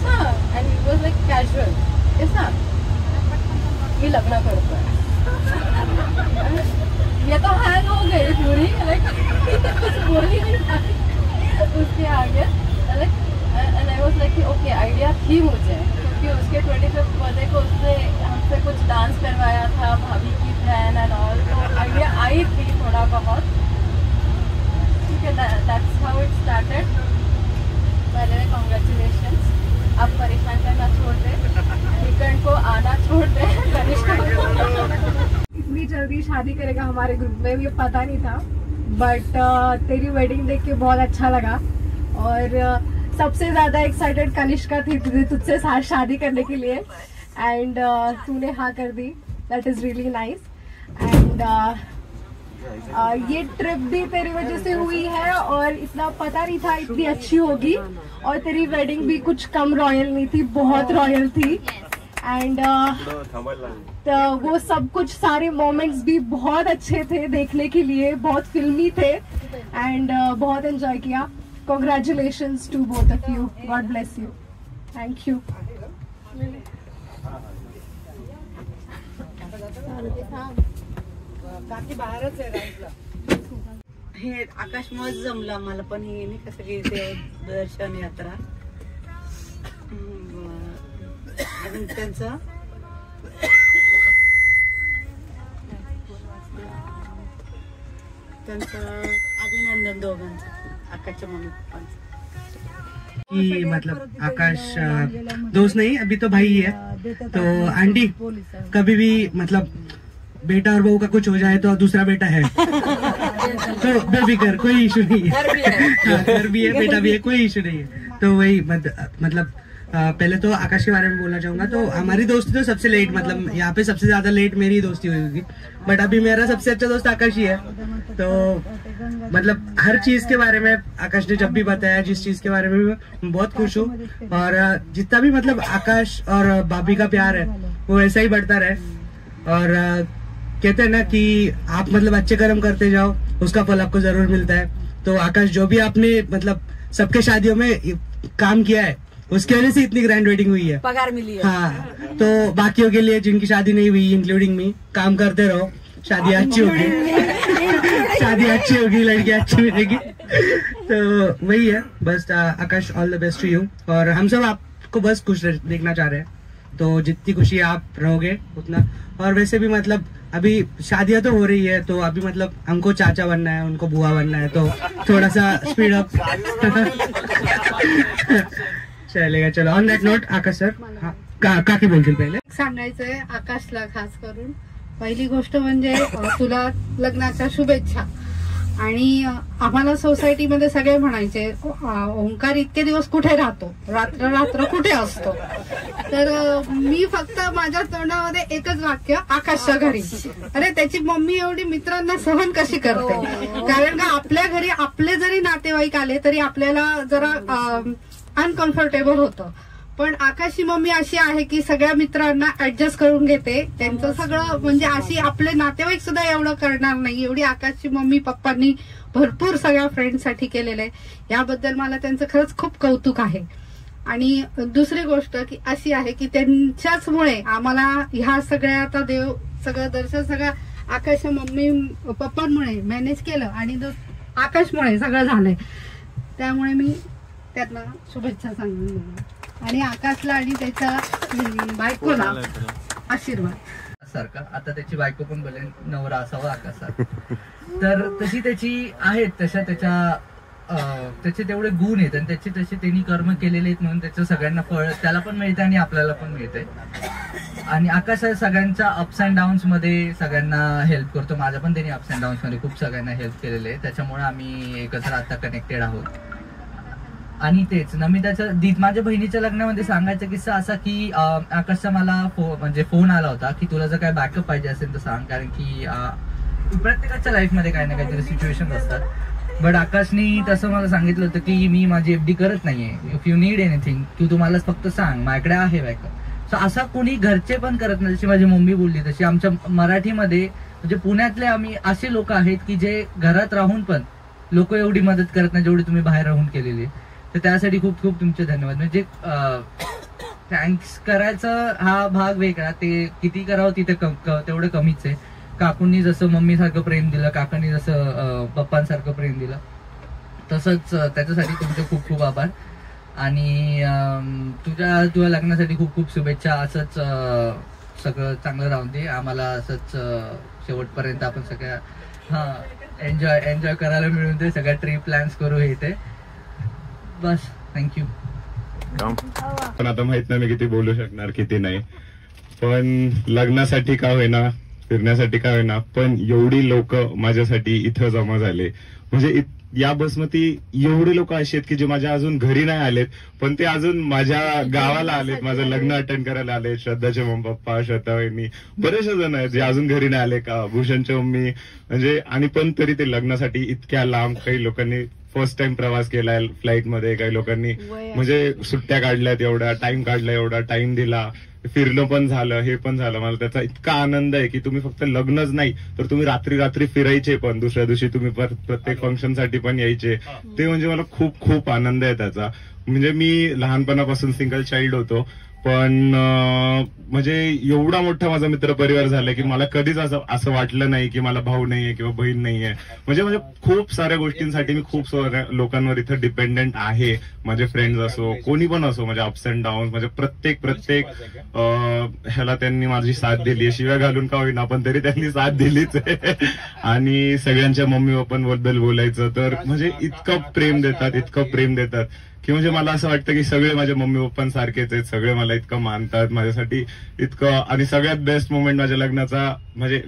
सांग आणि इट वॉज लाईक कॅज्युअल. हे सांग मी लग्न करतोय. ये तो हैंग हो गई पूरी बोली नहीं उसके आगे and I was like okay idea थी मुझे क्योंकि उसके 25th बर्थडे को उसने हमसे कुछ डांस करवाया था भाभी की बहन एंड ऑल. तो आइडिया आई थी थोड़ा बहुत. ठीक है दैट्स हाउ इट स्टार्टेड. पहले कॉन्ग्रेचुलेशंस. आप परेशान करना छोड़ दे वीकेंड को आना छोड़ दे. इतनी जल्दी शादी करेगा हमारे ग्रुप में ये पता नहीं था बट तेरी वेडिंग देख के बहुत अच्छा लगा और सबसे ज्यादा एक्साइटेड कनिष्का थी तुझसे साथ शादी करने के लिए एंड तूने हाँ कर दी. That is really nice and ये ट्रिप भी तेरी वजह से हुई है और इतना पता नहीं था इतनी अच्छी होगी और तेरी वेडिंग भी कुछ कम रॉयल नहीं थी बहुत रॉयल थी एंड तो वो सब कुछ सारे मोमेंट्स भी बहुत अच्छे थे देखने के लिए बहुत फिल्मी थे एंड बहुत एंजॉय किया. Congratulations to both of you. God bless you. Thank you. हे आकाशमुळेच जमलं आम्हाला पण हे नाही कसं की ते दर्शन यात्रा अजून त्यांचं अभिनंदन दोघांचं आकाशच्या मम्मी पप्पांचं. कि मतलब आकाश दोस्त नहीं अभी तो भाई है. तो आंटी कभी भी मतलब बेटा और बहू का कुछ हो जाए तो दूसरा बेटा है तो बेफिक्र कोई इशू नहीं है. घर भी है बेटा भी है कोई इशू नहीं है. तो वही मतलब पहले तो आकाश के बारे में बोलना चाहूंगा. तो हमारी दोस्ती तो सबसे लेट मतलब यहाँ पे सबसे ज्यादा लेट मेरी दोस्ती हुई होगी बट अभी मेरा सबसे अच्छा दोस्त आकाश ही है. तो मतलब हर चीज के बारे में आकाश ने जब भी बताया जिस चीज के बारे में मैं बहुत खुश हूँ और जितना भी मतलब आकाश और भाभी का प्यार है वो ऐसा ही बढ़ता रहे. और कहते हैं ना कि आप मतलब अच्छे कर्म करते जाओ उसका फल आपको जरूर मिलता है. तो आकाश जो भी आपने मतलब सबके शादियों में काम किया है उसकी वजह से इतनी ग्रैंड वेडिंग हुई है. पगार मिली है. हाँ तो बाकियों के लिए जिनकी शादी नहीं हुई इंक्लूडिंग मी काम करते रहो शादी अच्छी होगी. शादी अच्छी होगी लड़की अच्छी मिलेगी. तो वही है बस. Akash all the best to you और हम सब आपको बस खुश देखना चाह रहे हैं. तो जितनी खुशी आप रहोगे उतना. और वैसे भी मतलब अभी शादियां तो हो रही है तो अभी मतलब हमको चाचा बनना है उनको बुआ बनना है तो थोड़ा सा स्पीड अप चलेगा. चलो on that note Akash sir काकी बोलतील पहिले. सांगायचंय आकाशला खास करून पहिली गोष्ट म्हणजे तुला लग्नाच्या शुभेच्छा. आणि आम्हाला सोसायटीमध्ये सगळे म्हणायचे ओंकार इतके दिवस कुठे राहतो रात्र रात्र कुठे असतो. तर मी फक्त माझ्या तोंडामध्ये एकच वाक्य आकाशच्या घरी. अरे त्याची मम्मी एवढी मित्रांना सहन कशी करते. कारण का आपल्या घरी आपले जरी नातेवाईक आले तरी आपल्याला जरा अनकम्फर्टेबल होतं पण आकाशची मम्मी अशी आहे की सगळ्या मित्रांना ऍडजस्ट करून घेते. त्यांचं सगळं म्हणजे अशी आपले नातेवाईक सुद्धा एवढं करणार नाही एवढी आकाशची मम्मी पप्पांनी भरपूर सगळ्या फ्रेंडसाठी केलेलं आहे. याबद्दल मला त्यांचं खरंच खूप कौतुक आहे. आणि दुसरी गोष्ट की अशी आहे की त्यांच्याचमुळे आम्हाला ह्या सगळ्या आता देव सगळं दर्शन सगळं आकाशच्या मम्मी पप्पांमुळे मॅनेज केलं आणि आकाशमुळे सगळं झालंय. त्यामुळे मी त्यांना शुभेच्छा सांगून आणि आकाशला आणि त्याच्या बायकोला आशीर्वाद सारखा. आता त्याची बायको पण बोले नवरा असावा आकाशा. तर तशी त्याची आहेत तशा त्याच्या त्याचे तेवढे गुण आहेत आणि त्याचे तसे त्यांनी कर्म केलेले आहेत म्हणून त्याचं सगळ्यांना फळ त्याला पण मिळतं आणि आपल्याला पण मिळतंय. आणि आकाश सगळ्यांच्या अप्स अँड डाऊन्स मध्ये सगळ्यांना हेल्प करतो. माझ्या पण त्यांनी अप्स अँड डाऊन्स मध्ये खूप सगळ्यांना हेल्प केलेले आहे. त्याच्यामुळे आम्ही एकत्र आता कनेक्टेड आहोत. आणि तेच नमिताच्या माझ्या बहिणीच्या लग्नामध्ये सांगायचा किस्सा असा की आकाशचा मला म्हणजे फोन आला होता की तुला जर काय बॅकअप पाहिजे असेल तर सांग, कारण की प्रत्येकाच्या लाईफमध्ये काही ना काहीतरी सिच्युएशन असतात. बट आकाशनी तसं मला सांगितलं होतं की मी माझी एफडी करत नाहीये. इफ यू नीड एनिथिंग तू मला फक्त सांग, माझ्याकडे आहे बॅकअप. सो असा कोणी घरचे पण करत नाही. जशी माझी मम्मी बोलली तशी आमच्या मराठीमध्ये म्हणजे पुण्यातले आम्ही असे लोक आहेत की जे घरात राहून पण लोक एवढी मदत करत नाही जेवढी तुम्ही बाहेर राहून केलेली. तर त्यासाठी खूप खूप तुमचे धन्यवाद. म्हणजे थँक्स करायचं हा भाग वेगळा, ते किती करावं तिथे तेवढं कमीच आहे. काकूंनी जसं मम्मी सारखं प्रेम दिलं, काकांनी जसं पप्पांसारखं प्रेम दिलं, तसंच त्याच्यासाठी तुमचे खूप खूप आभार. आणि तुझ्या लग्नासाठी खूप खूप शुभेच्छा. असंच सगळं चांगलं राहून दे आम्हाला, असंच शेवटपर्यंत आपण सगळ्या एन्जॉय करायला मिळून दे. सगळ्या ट्रिप प्लॅन्स करू हे ते बस. थँक्यू. पण आता माहित नाही मी किती बोलू शकणार किती नाही, पण लग्नासाठी का होईना, फिरण्यासाठी का होईना, पण एवढी लोक माझ्यासाठी इथं जमा झाले. म्हणजे या बसमध्ये एवढे लोक असे आहेत की जे माझ्या अजून घरी नाही आलेत, पण ते अजून माझ्या गावाला आलेत, माझं लग्न अटेंड करायला आले. श्रद्धाचे मम्मी पप्पा, श्रद्धा वहिनी, बरेचसे जण आहेत जे अजून घरी नाही आले. का भूषणच्या मम्मी म्हणजे, आणि पण तरी ते लग्नासाठी इतक्या लांब, काही लोकांनी फर्स्ट टाइम प्रवास केलाय फ्लाईटमध्ये, काही लोकांनी म्हणजे सुट्ट्या काढल्यात, एवढा टाइम काढला, एवढा टाइम दिला, फिरणं पण झालं, हे पण झालं. मला त्याचा इतका आनंद आहे की तुम्ही फक्त लग्नच नाही तर तुम्ही रात्री रात्री फिरायचे पण, दुसऱ्या दिवशी तुम्ही प्रत्येक फंक्शनसाठी पण यायचे. ते म्हणजे मला खूप खूप आनंद आहे त्याचा. म्हणजे मी लहानपणापासून सिंगल चाइल्ड होतो, पण म्हणजे एवढा मोठा माझा मित्र परिवार झालाय की मला कधीच असं वाटलं नाही की मला भाऊ नाहीये किंवा बहीण नाहीये. म्हणजे खूप साऱ्या गोष्टींसाठी मी खूप साऱ्या लोकांवर इथं डिपेंडेंट आहे. माझे फ्रेंड्स असो, कोणी पण असो, माझे अप्स अँड डाऊन, म्हणजे प्रत्येक ह्याला त्यांनी माझी साथ दिली. शिव्या घालून का होईना पण तरी त्यांनी साथ दिलीच आहे. आणि सगळ्यांच्या मम्मी पप्पांबद्दल बोलायचं तर म्हणजे इतकं प्रेम देतात की म्हणजे मला असं वाटतं की सगळे माझ्या मम्मी पप्पांसारखेच आहेत, सगळे मला इतकं मानतात, माझ्यासाठी इतकं. आणि सगळ्यात बेस्ट मोमेंट माझ्या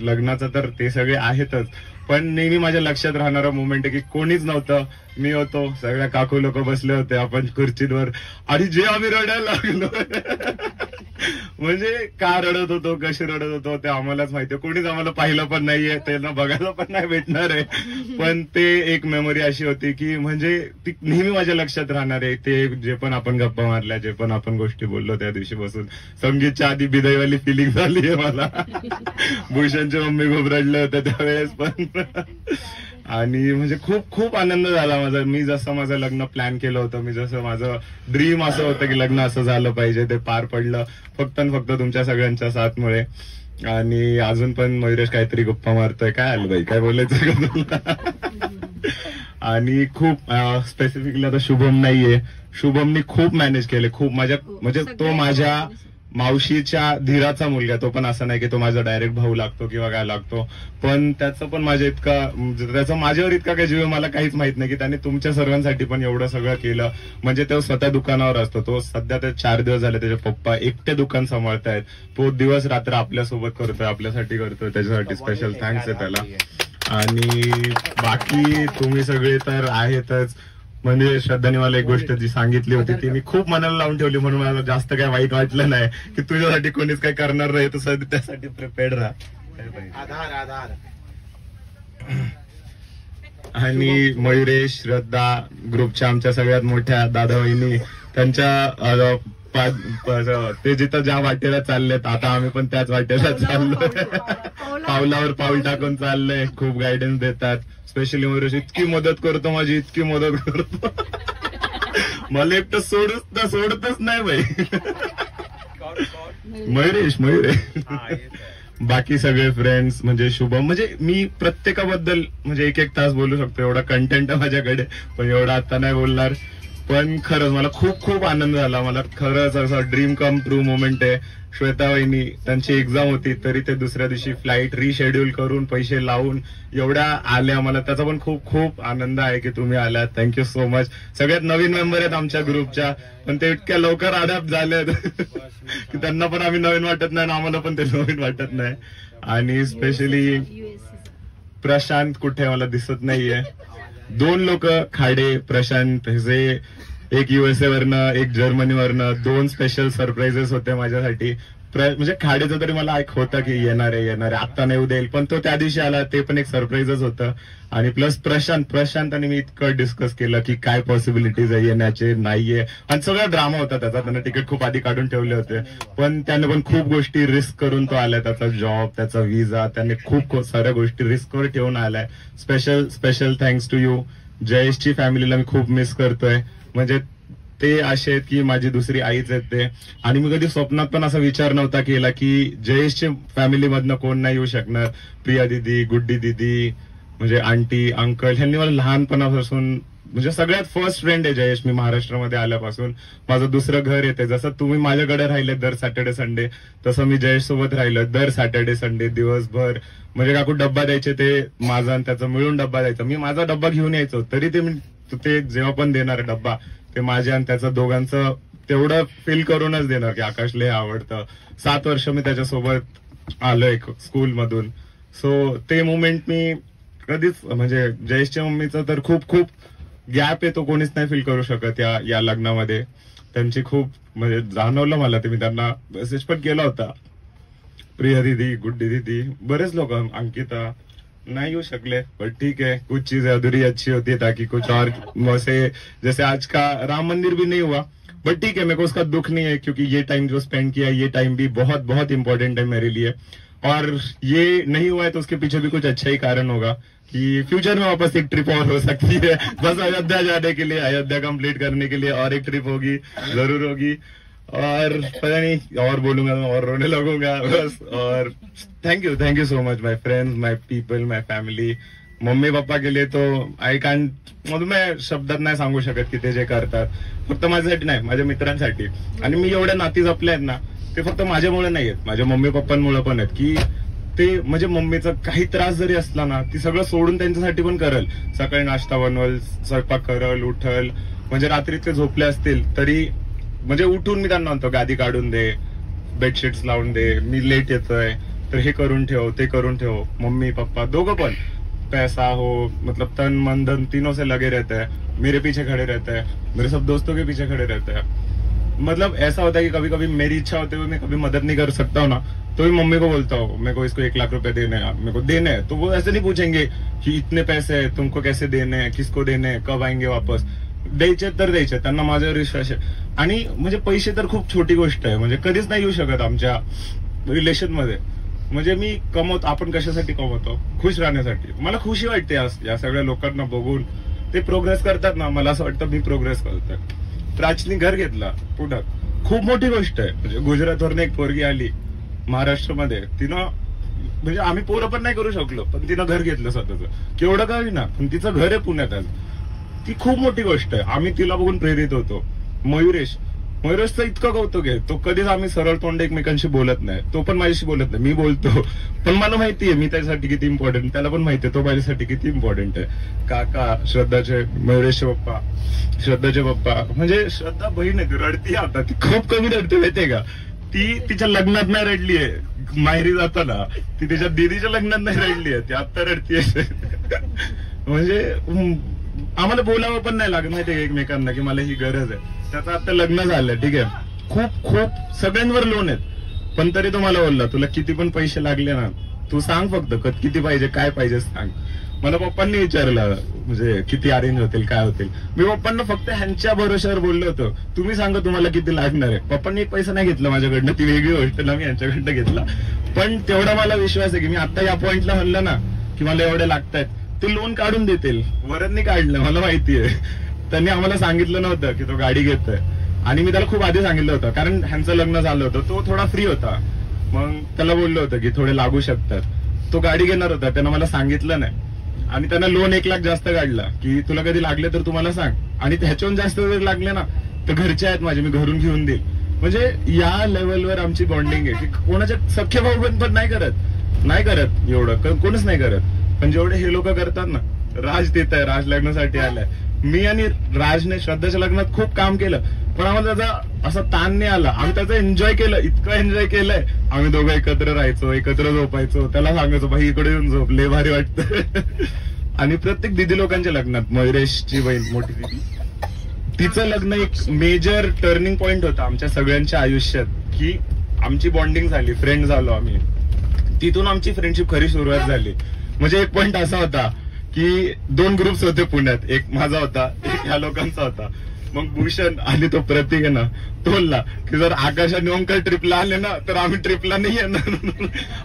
लग्नाचा तर ते सगळे आहेतच, पण नेहमी माझ्या लक्षात राहणारा मोमेंट आहे की कोणीच नव्हतं, मी होतो, सगळ्या काकू लोक बसले होते आपण खुर्चीवर, आणि जे आम्ही रडायला लागलो म्हणजे का रडत होतो, कसे रडत होतो ते आम्हालाच माहिती. कोणीच आम्हाला पाहिलं पण नाहीये, त्यांना बघायला पण नाही भेटणार आहे, पण ते एक मेमरी अशी होती की म्हणजे ती नेहमी माझ्या लक्षात राहणार आहे. ते जे पण आपण गप्पा मारल्या, जे पण आपण गोष्टी बोललो त्या दिवशी बसून, संगीतच्या आधी बिदाईवाली फिलिंग झाली आहे मला. भूषणच्या मम्मी खूप रडलं होतं त्यावेळेस पण. आणि म्हणजे खूप खूप आनंद झाला माझा. मी जसं माझं लग्न प्लॅन केलं होतं, मी जसं माझं ड्रीम असं होतं की लग्न असं झालं पाहिजे, ते पार पडलं फक्त तुमच्या सगळ्यांच्या साथमुळे. आणि अजून पण मयुरेश काहीतरी गप्पा मारतोय, काय आलं बाई, काय बोलायचं का तुला? आणि खूप स्पेसिफिकली आता शुभम नाहीये, शुभमनी खूप मॅनेज केले, खूप म्हणजे तो माझ्या मावशीच्या धीराचा मुलगा, तो पण असं नाही की तो माझा डायरेक्ट भाऊ लागतो किंवा काय लागतो, पण त्याचं पण त्याचा माझ्यावर इतका काय जीव मला काहीच माहित नाही की त्याने तुमच्या सर्वांसाठी पण एवढं सगळं केलं. म्हणजे तो स्वतः दुकानावर असतो, तो सध्या ते 4 दिवस झाले त्याचे पप्पा एकटे दुकान सांभाळतायत, तो दिवस रात्र आपल्यासोबत करतोय, आपल्यासाठी करतोय, त्याच्यासाठी स्पेशल थँक्स आहे त्याला. आणि बाकी तुम्ही सगळे तर आहेतच. म्हणजे श्रद्धाने मला एक गोष्ट जी सांगितली होती ती मी खूप मनाला लावून ठेवली, म्हणून मला जास्त काय वाईट वाटलं नाही की तुझ्यासाठी कोणीच काय करणार नाही, तू त्यासाठी प्रिपेअर्ड राहा. आधार. आणि मयुरेश, श्रद्धा, ग्रुपच्या आमच्या सगळ्यात मोठ्या दादा वहिनी, त्यांच्या ते जिथं ज्या वाटेला चाललेत आता आम्ही पण त्याच वाटेला चाललोय, पावलावर पाऊल टाकून चाललंय, खूप गायडन्स देतात. स्पेशली मयुरेश इतकी मदत करतो, माझी इतकी मदत करतो, मला एकटं सोडतच नाही बाई. मयुरेश बाकी सगळे फ्रेंड्स, म्हणजे शुभम, म्हणजे मी प्रत्येकाबद्दल म्हणजे 1-1 तास बोलू शकतो, एवढा कंटेंट आहे माझ्याकडे, पण एवढा आता नाही बोलणार. पण खरंच मला खूप खूप आनंद झाला. मला खरंच असं ड्रीम कम ट्रू मोमेंट आहे. श्वेता वहिनी त्यांची एक्झाम होती तरी ते दुसऱ्या दिवशी फ्लाईट रिशेड्यूल करून पैसे लावून एवढ्या आल्या. मला त्याचा पण खूप खूप आनंद आहे की तुम्ही आलात. Thank you so much. सगळ्यात नवीन मेंबर आहेत आमच्या ग्रुपच्या, पण ते इतक्या लवकर अडॅप्ट झालेत की त्यांना पण आम्ही नवीन वाटत नाही आणि आम्हाला पण ते नवीन वाटत नाही. आणि स्पेशली प्रशांत कुठे मला दिसत नाहीये. 2 लोक खाडे प्रशांत जे एक USA वरनं एक जर्मनीवरनं 2 स्पेशल सरप्राईजेस होते माझ्यासाठी. म्हणजे खाडेचं तरी मला एक होतं की येणार आहे आता नाही उद्या येईल, पण तो त्या दिवशी आला ते पण एक सरप्राईजच होतं. आणि प्लस प्रशांत आणि मी इतकं डिस्कस केलं की काय पॉसिबिलिटीज आहे येण्याचे नाहीये. आणि सगळा ड्रामा होता त्याचा. त्यानं तिकीट खूप आधी काढून ठेवले होते, पण त्याने पण खूप गोष्टी रिस्क करून तो आलाय. त्याचा जॉब, त्याचा विजा, त्याने खूप साऱ्या गोष्टी रिस्कवर ठेवून आलाय. Special thanks to you. जयेशची फॅमिलीला मी खूप मिस करतोय. म्हणजे ते असे आहेत की माझी दुसरी आईच आहेत ते. आणि मी कधी स्वप्नात पण असा विचार नव्हता केला की जयेशच्या फॅमिलीमधनं कोण नाही येऊ शकणार. प्रिया दिदी, गुड्डी दिदी, म्हणजे आंटी, अंकल, ह्यांनी मला लहानपणापासून म्हणजे सगळ्यात फर्स्ट फ्रेंड आहे जयेश. मी महाराष्ट्रामध्ये आल्यापासून माझं दुसरं घर येते. जसं तुम्ही माझ्याकडे राहिले दर सॅटर्डे संडे, तसं मी जयेश सोबत राहिलो दर सॅटर्डे संडे दिवसभर. म्हणजे काकू डब्बा द्यायचे ते माझा आणि त्याचा मिळून डब्बा द्यायचा. मी माझा डब्बा घेऊन यायचो तरी ते जेव्हा पण देणार डब्बा ते माझ्या आणि त्याचं दोघांचं तेवढं फील करूनच देणार की आकाशला हे आवडतं. 7 वर्ष मी त्याच्यासोबत आलोय स्कूलमधून. सो ते मुमेंट मी कधीच म्हणजे जयेशच्या मम्मीचं तर खूप खूप गॅप आहे तो कोणीच नाही फील करू शकत या लग्नामध्ये. त्यांची खूप म्हणजे जाणवलं मला. ते मी त्यांना मेसेज पण केला होता. प्रिया दीदी, गुड्डी दीदी, बरेच लोक, अंकिता नहीं हो शकले, पर ठीक है, कुछ चीजें अधूरी अच्छी होती है ताकि कुछ और वैसे जैसे आज का राम मंदिर भी नहीं हुआ, बट ठीक है, मेरे को उसका दुख नहीं है क्योंकि ये टाइम जो स्पेंड किया ये टाइम भी बहुत बहुत इंपॉर्टेंट है मेरे लिए. और ये नहीं हुआ है तो उसके पीछे भी कुछ अच्छा ही कारण होगा कि फ्यूचर में वापस एक ट्रिप और हो सकती है. बस अयोध्या जाने के लिए, अयोध्या कंप्लीट करने के लिए और एक ट्रिप होगी, जरूर होगी. और पता नहीं और बोलूंगा और रोने लगूंगा बस. और thank you so much my friends, my people, my family. Mummy papa के लिए तो आय कांट, म्हणजे मी शब्दात नाही सांगू शकत की ते जे करतात फक्त माझ्यासाठी नाही, माझ्या मित्रांसाठी. आणि मी एवढ्या नाती जपल्या आहेत ना ते फक्त माझ्यामुळे नाही आहेत, माझ्या मम्मी पप्पांमुळे पण आहेत. की ते म्हणजे मम्मीचा काही त्रास जरी असला ना ती सगळं सोडून त्यांच्यासाठी पण करल. सकाळी नाश्ता बनवल, स्वयंपाक करल, उठल. म्हणजे रात्री ते झोपले असतील तरी म्हणजे उठून मी त्यांना म्हणतो गादी काढून दे, बेडशीट्स लावून दे, मी लेट येतोय तर हे करून ठेव, ते करून ठेव. मम्मी पप्पा दोघं पण पैसा हो मतलब तन मन धन तीनों से लगे रहते हैं, मेरे पीछे खड़े रहते हैं, मेरे सब दोस्तों के पीछे खड़े रहते हैं. मतलब ऐसा होता है कि कभी कभी मेरी इच्छा होते हुए मैं कभी मदद नहीं कर सकता हूँ ना तो भी मम्मी को बोलता हूँ मेरे को इसको 1 लाख रुपए देने हैं, मेरे को देने हैं. तो वो ऐसे नहीं पूछेंगे कि इतने पैसे है तुमको कैसे देने हैं, किसको देने हैं, कब आएंगे वापस. द्यायचे तर द्यायचे, त्यांना माझ्यावर विश्वास आहे. आणि म्हणजे पैसे तर खूप छोटी गोष्ट आहे, म्हणजे कधीच नाही येऊ शकत आमच्या रिलेशन मध्ये. म्हणजे मी कमवतो, आपण कशासाठी कमवतो, खुश राहण्यासाठी. मला खुशी वाटते या सगळ्या लोकांना बघून. ते प्रोग्रेस करतात ना, मला असं वाटतं मी प्रोग्रेस करतोय. प्राचीने घर घेतला पुण्यात, खूप मोठी गोष्ट आहे. म्हणजे गुजरातवरून एक पोरगी आली महाराष्ट्रामध्ये, तिनं म्हणजे आम्ही पोरं पण नाही करू शकलो पण तिनं घर घेतलं स्वतःचं. केवढं का होईना पण तिचं घर आहे पुण्यात आज. ती खूप मोठी गोष्ट आहे. आम्ही तिला बघून प्रेरित होतो. मयुरेशचं इतकं कौतुक आहे. तो कधीच आम्ही सरळ तोंड एकमेकांशी बोलत नाही, तो पण माझ्याशी बोलत नाही, मी बोलतो. पण मला माहितीये मी त्याच्यासाठी किती इम्पॉर्टंट, त्याला पण माहितीये तो माझ्यासाठी किती इम्पॉर्टंट आहे. काका, श्रद्धाचे, मयुरेशचे पप्पा म्हणजे श्रद्धा बहीण आहे, ती रडती आता, ती खूप कमी रडते माहितीये का. ती तिच्या लग्नात नाही रडलीये, माहेरी जाताना. ती तिच्या दीदीच्या लग्नात नाही रडलीये, ती आत्ता रडतीये. म्हणजे आम्हाला बोलावं पण नाही लागत माहितीये एकमेकांना की मला ही गरज आहे. त्याचं आता लग्न झालं, ठीक आहे, खूप सगळ्यांवर लोन आहेत, पण तरी तो मला बोलला तुला किती पण पैसे लागले ना तू सांग, फक्त किती पाहिजे, काय पाहिजे सांग. मला पप्पांनी विचारलं म्हणजे किती अरेंज होतील, काय होतील. मी पप्पांना फक्त ह्यांच्या भरोश्यावर बोललो होतो, तुम्ही सांगा तुम्हाला किती लागणार आहे. पप्पांनी एक पैसा नाही घेतला माझ्याकडनं, ती वेगळी गोष्ट ना, मी यांच्याकडनं घेतला. पण तेवढा मला विश्वास आहे की मी आता या पॉइंटला म्हणलं ना की मला एवढे लागतायत, ते लोन काढून देतील. वरदनी काढलं, मला माहितीये. त्यांनी आम्हाला सांगितलं नव्हतं की तो गाडी घेतोय, आणि मी त्याला खूप आधी सांगितलं होतं कारण ह्यांचं लग्न झालं होतं, तो थोडा फ्री होता. मग त्याला बोललो होतं की थोडे लागू शकतात. तो गाडी घेणार होता, त्यानं मला सांगितलं नाही. आणि त्यांना लोन 1 लाख जास्त काढला की तुला कधी लागले तर तुम्हाला सांग, आणि त्याच्याहून जास्त जर लागले ना तर घरचे आहेत माझे, मी घरून घेऊन देईल. म्हणजे या लेवलवर आमची बॉन्डिंग आहे की कोणाच्या सख्खे भाऊ पण नाही करत एवढं, कोणच नाही करत. पण जेवढे हे लोक करतात ना, राज देत आहे, राज लग्नासाठी आलाय. मी आणि राजने श्रद्धाच्या लग्नात खूप काम केलं, पण आम्हाला त्याचा असा ताण नाही आला. आम्ही त्याचं एन्जॉय केलं, इतकं एन्जॉय केलंय. आम्ही दोघं एकत्र राहायचो, एकत्र झोपायचो, त्याला सांगायचो भाई इकडे येऊन झोप, लय भारी वाटतं. आणि प्रत्येक दिदी लोकांच्या लग्नात, मयुरेशची बहीण मोठी दिदी, तिचं लग्न एक मेजर टर्निंग पॉइंट होता आमच्या सगळ्यांच्या आयुष्यात, की आमची बॉन्डिंग झाली, फ्रेंड झालो आम्ही. तिथून आमची फ्रेंडशिप खरी सुरुवात झाली. म्हणजे एक पॉइंट असा होता की 2 ग्रुप्स होते पुण्यात, एक माझा होता, एक ह्या लोकांचा होता. मग भूषण आणि तो प्रतीक आहे ना, तोलला की जर आकाश आणि ओंकार ट्रिपला आले ना तर आम्ही ट्रिपला नाही येणार.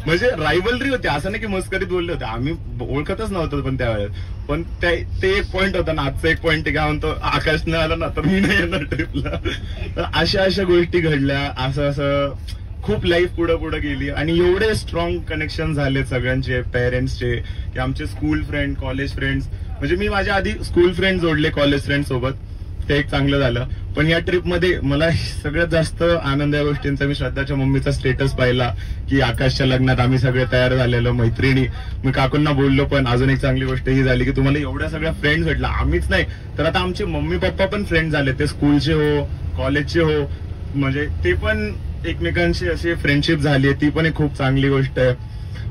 म्हणजे रायव्हलरी होती, असं नाही की मस्करीत बोलले होते, आम्ही ओळखतच नव्हतो पण त्यावेळेस. पण ते एक पॉइंट होता ना. आजचा एक पॉइंट काय म्हणतो, आकाश नाही आला ना तर मी नाही येणार ट्रिपला. तर अशा गोष्टी घडल्या. असं खूप लाईफ पुढे गेली आणि एवढे स्ट्रॉंग कनेक्शन झाले सगळ्यांचे, पेरेंट्सचे, की आमचे स्कूल फ्रेंड, कॉलेज फ्रेंड्स. म्हणजे मी माझ्या आधी स्कूल फ्रेंड जोडले कॉलेज फ्रेंड सोबत, ते एक चांगलं झालं. पण या ट्रिपमध्ये मला सगळ्यात जास्त आनंद या गोष्टींचा, मी श्रद्धाच्या मम्मीचा स्टेटस पाहिला की आकाशच्या लग्नात आम्ही सगळे तयार झालेलो, मैत्रिणी. मी काकूंना बोललो. पण अजून एक चांगली गोष्ट ही झाली की तुम्हाला एवढ्या सगळ्या फ्रेंड्स भेटला. आम्हीच नाही तर आता आमचे मम्मी पप्पा पण फ्रेंड झाले, ते स्कूलचे हो, कॉलेजचे हो. म्हणजे ते पण एकमेकांशी अशी फ्रेंडशिप झाली, ती पण एक खूप चांगली गोष्ट आहे.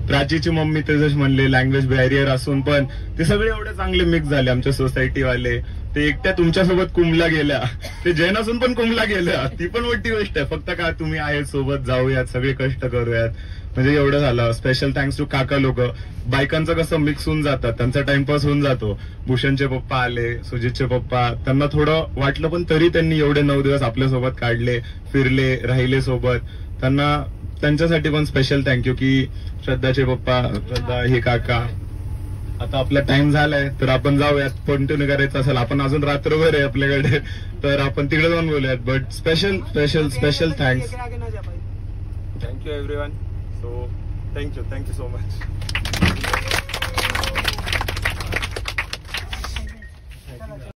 प्राचीची मम्मी ते जसे म्हणले, लँग्वेज बॅरियर असून पण ते सगळे एवढे चांगले मिक्स झाले आमच्या सोसायटीवाले. ते एकट्या तुमच्यासोबत कुंभला गेल्या, ते जैन असून पण कुंभला गेल्या, ती पण मोठी गोष्ट आहे. फक्त का तुम्ही आहे सोबत, जाऊयात, सगळे कष्ट करूयात. म्हणजे एवढं झालं. स्पेशल थँक्स टू काका लोक. बायकांचं कसं मिक्स होऊन जातात, त्यांचा टाइमपास होऊन जातो. भूषणचे पप्पा आले, सुजितचे पप्पा, त्यांना थोडं वाटलं पण तरी त्यांनी एवढे 9 दिवस आपल्यासोबत काढले, फिरले, राहिले सोबत. त्यांच्यासाठी पण स्पेशल थँक्यू की श्रद्धाचे पप्पा, श्रद्धा, हे काका. आता आपला टाइम झालाय तर आपण जाऊयात. कंटिन्यू करायचं असेल, आपण अजून रात्रभर आहे आपल्याकडे, तर आपण तिकडे जाऊन बोलूयात. But special thanks. Thank you everyone. So thank you so much.